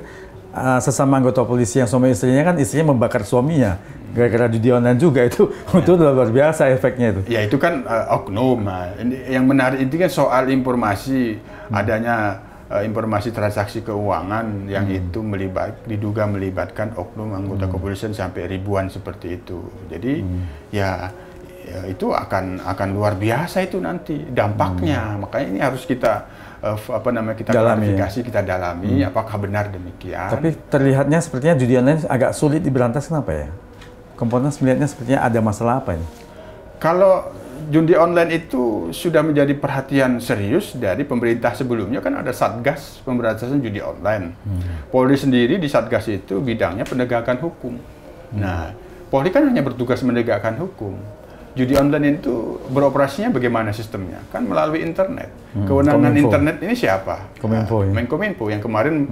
sesama anggota polisi yang suami istrinya kan istrinya membakar suaminya gara-gara judi online juga itu luar biasa efeknya itu. Ya itu kan oknum. Yang menarik itu kan soal informasi adanya informasi transaksi keuangan yang itu diduga melibatkan oknum anggota kepolisian sampai ribuan seperti itu. Jadi ya itu akan luar biasa itu nanti dampaknya. Makanya ini harus kita klarifikasi, kita dalami apakah benar demikian. Tapi terlihatnya sepertinya judi online agak sulit diberantas, kenapa ya? Kompolnas melihatnya sepertinya ada masalah apa ini? Kalau judi online itu sudah menjadi perhatian serius dari pemerintah sebelumnya, kan ada Satgas Pemberantasan Judi Online. Polri sendiri di Satgas itu bidangnya penegakan hukum. Nah, Polri kan hanya bertugas menegakkan hukum. Judi online itu beroperasinya bagaimana sistemnya? Kan melalui internet. Kewenangan Kominfo. Internet ini siapa? Kominfo. Menkominfo yang kemarin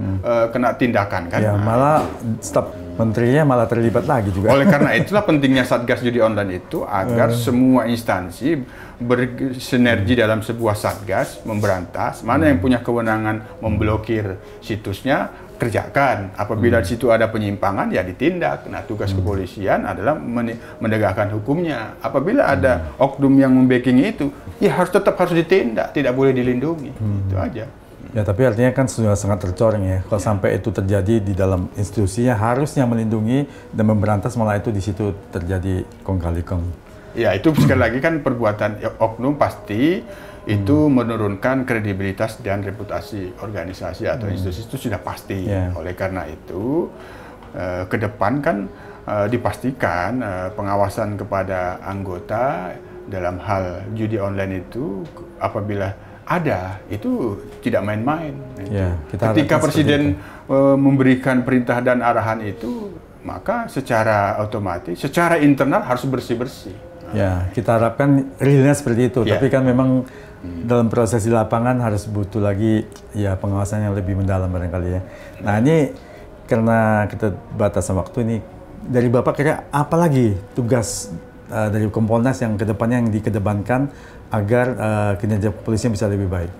kena tindakan kan. Ya, malah staf menterinya malah terlibat lagi juga. Oleh karena itulah pentingnya Satgas Judi Online itu agar semua instansi bersinergi dalam sebuah Satgas memberantas. Mana yang punya kewenangan memblokir situsnya, kerjakan. Apabila di situ ada penyimpangan, ya ditindak. Nah, tugas kepolisian adalah menegakkan hukumnya. Apabila ada oknum yang membacking itu, ya tetap harus ditindak, tidak boleh dilindungi. Itu aja. Ya, tapi artinya kan sudah sangat tercoreng ya. Kalau sampai itu terjadi di dalam institusinya, harusnya melindungi dan memberantas, malah itu di situ terjadi kong kali kong. Ya, itu sekali lagi kan perbuatan oknum pasti itu menurunkan kredibilitas dan reputasi organisasi atau institusi, itu sudah pasti. Oleh karena itu ke depan kan dipastikan pengawasan kepada anggota dalam hal judi online itu apabila ada, itu tidak main-main. Ketika Presiden memberikan perintah dan arahan itu, maka secara otomatis, secara internal harus bersih-bersih. Ya, kita harapkan realnya seperti itu. Tapi kan memang dalam proses di lapangan harus butuh lagi ya pengawasan yang lebih mendalam barangkali ya. Nah ini karena kita batasan waktu ini, dari Bapak kira apa lagi tugas dari Kompolnas yang kedepannya yang dikedepankan agar kinerja kepolisian bisa lebih baik?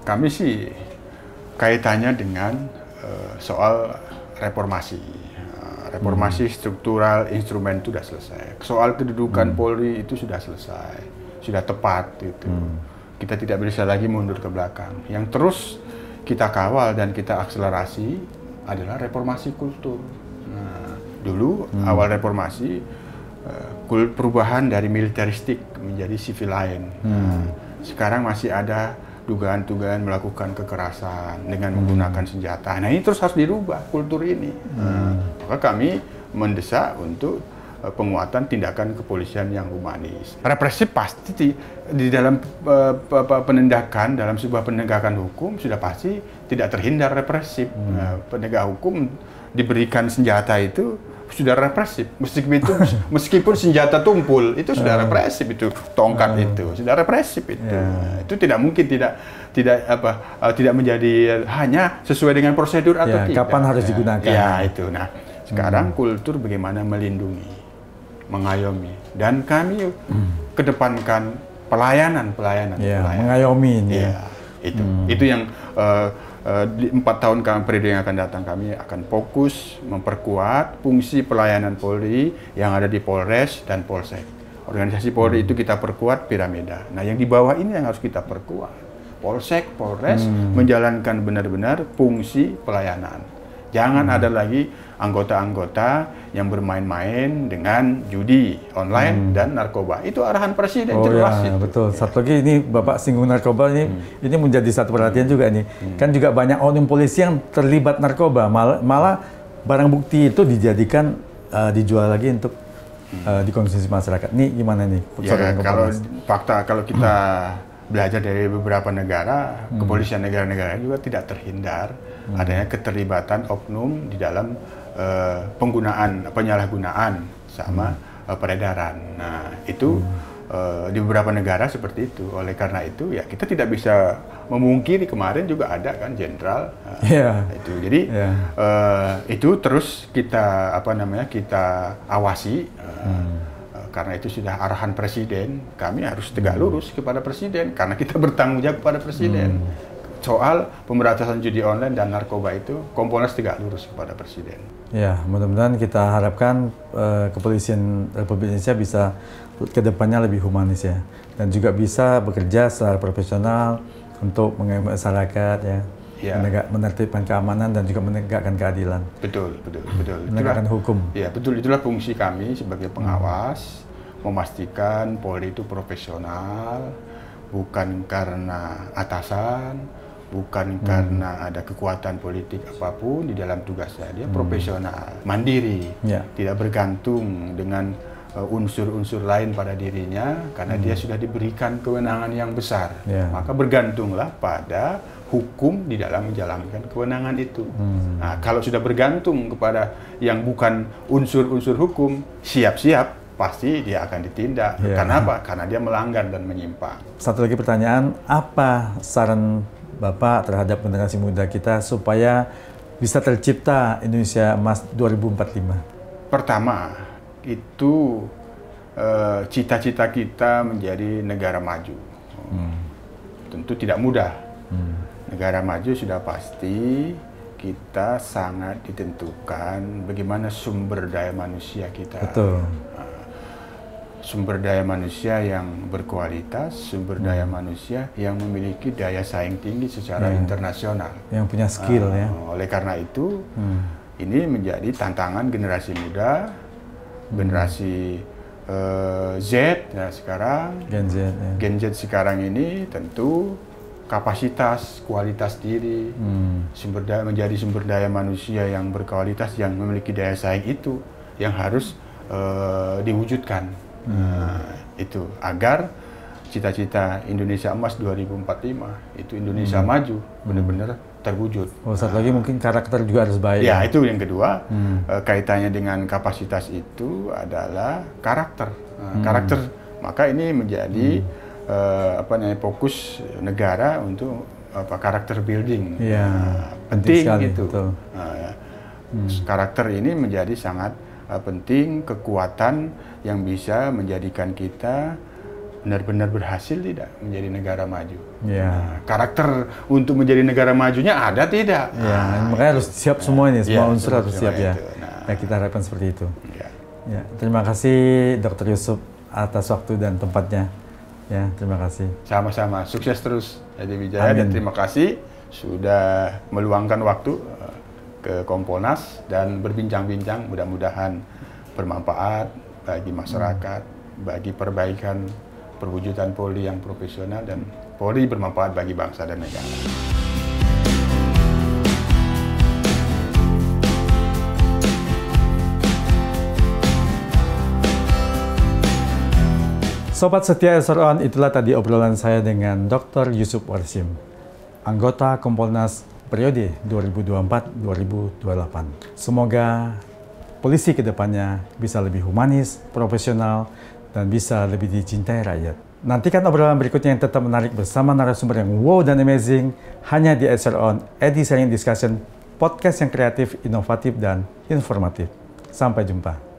Kami sih kaitannya dengan soal reformasi. Reformasi struktural instrumen itu sudah selesai. Soal kedudukan Polri itu sudah selesai, sudah tepat gitu. Kita tidak bisa lagi mundur ke belakang. Yang terus kita kawal dan kita akselerasi adalah reformasi kultur. Nah, dulu awal reformasi perubahan dari militeristik menjadi civilian. Sekarang masih ada dugaan-dugaan melakukan kekerasan dengan menggunakan senjata. Nah ini terus harus dirubah kultur ini. Maka kami mendesak untuk penguatan tindakan kepolisian yang humanis. Represif pasti di dalam penindakan, dalam sebuah penegakan hukum sudah pasti tidak terhindar represif. Penegak hukum diberikan senjata itu sudah represif, meskipun senjata tumpul itu sudah represif, itu tongkat itu sudah represif itu. Itu tidak mungkin tidak menjadi hanya sesuai dengan prosedur atau tidak. Kapan harus digunakan? Ya itu. Nah sekarang kultur bagaimana melindungi, mengayomi, dan kami kedepankan pelayanan. Mengayomi ini. Itu yang di 4 tahun periode yang akan datang kami akan fokus memperkuat fungsi pelayanan Polri yang ada di Polres dan Polsek. Organisasi Polri itu kita perkuat piramida. Nah yang di bawah ini yang harus kita perkuat. Polsek, Polres menjalankan benar-benar fungsi pelayanan. Jangan ada lagi anggota-anggota yang bermain-main dengan judi online dan narkoba. Itu arahan Presiden jelas itu. Betul. Satu lagi ini Bapak singgung narkoba ini menjadi satu perhatian juga nih. Kan juga banyak oknum polisi yang terlibat narkoba. Malah barang bukti itu dijadikan dijual lagi untuk dikonsumsi masyarakat. Ini gimana nih? Ya, kalau kita belajar dari beberapa negara, kepolisian negara-negara juga tidak terhindar adanya keterlibatan oknum di dalam penyalahgunaan sama peredaran. Nah itu di beberapa negara seperti itu. Oleh karena itu ya kita tidak bisa memungkiri, kemarin juga ada kan jenderal itu. Jadi itu terus kita kita awasi. Karena itu sudah arahan Presiden, kami harus tegak lurus kepada Presiden karena kita bertanggung jawab kepada Presiden. Soal pemberantasan judi online dan narkoba itu Kompolnas tegak lurus kepada Presiden. Ya, mudah-mudahan kita harapkan kepolisian Republik Indonesia bisa kedepannya lebih humanis ya, dan juga bisa bekerja secara profesional untuk mengayomi masyarakat ya, menertibkan keamanan dan juga menegakkan keadilan. Betul. Menegakkan hukum. Ya, betul, itulah fungsi kami sebagai pengawas, memastikan Polri itu profesional, bukan karena atasan, bukan karena ada kekuatan politik apapun di dalam tugasnya. Dia profesional, mandiri, tidak bergantung dengan unsur-unsur lain pada dirinya, karena dia sudah diberikan kewenangan yang besar. Maka bergantunglah pada hukum di dalam menjalankan kewenangan itu. Nah, kalau sudah bergantung kepada yang bukan unsur-unsur hukum, siap-siap pasti dia akan ditindak. Karena apa? Karena dia melanggar dan menyimpang. Satu lagi pertanyaan, apa saran Bapak terhadap generasi muda kita supaya bisa tercipta Indonesia Emas 2045? Pertama, itu cita-cita kita menjadi negara maju. Tentu tidak mudah. Negara maju sudah pasti kita sangat ditentukan bagaimana sumber daya manusia kita. Betul. Sumber daya manusia yang berkualitas, sumber daya manusia yang memiliki daya saing tinggi secara internasional. Yang punya skill Oleh karena itu, ini menjadi tantangan generasi muda, generasi Z sekarang. Gen Z sekarang ini tentu kapasitas, kualitas diri, menjadi sumber daya manusia yang berkualitas, yang memiliki daya saing itu yang harus diwujudkan. Itu agar cita-cita Indonesia Emas 2045 itu Indonesia maju benar-benar terwujud. Satu lagi mungkin karakter juga harus baik. Ya, itu yang kedua. Kaitannya dengan kapasitas itu adalah karakter. Karakter, maka ini menjadi fokus negara untuk karakter building. Penting sekali, gitu. Karakter ini menjadi sangat penting, kekuatan yang bisa menjadikan kita benar-benar berhasil tidak menjadi negara maju. Karakter untuk menjadi negara majunya ada tidak? Makanya harus siap semua ini, semua unsur harus siap ya. Kita harapkan seperti itu. Terima kasih Dr. Yusuf atas waktu dan tempatnya. Terima kasih. Sama-sama, sukses terus Edi Wijaya. Dan terima kasih sudah meluangkan waktu ke Kompolnas dan berbincang-bincang, mudah-mudahan bermanfaat bagi masyarakat, bagi perbaikan perwujudan Polri yang profesional dan Polri bermanfaat bagi bangsa dan negara. Sobat setia SRON, itulah tadi obrolan saya dengan Dr. Yusuf Warsim, anggota Kompolnas periode 2024-2028. Semoga polisi kedepannya bisa lebih humanis, profesional, dan bisa lebih dicintai rakyat. Nantikan obrolan berikutnya yang tetap menarik bersama narasumber yang wow dan amazing hanya di SRON, Edi Sharing Discussion, podcast yang kreatif, inovatif, dan informatif. Sampai jumpa.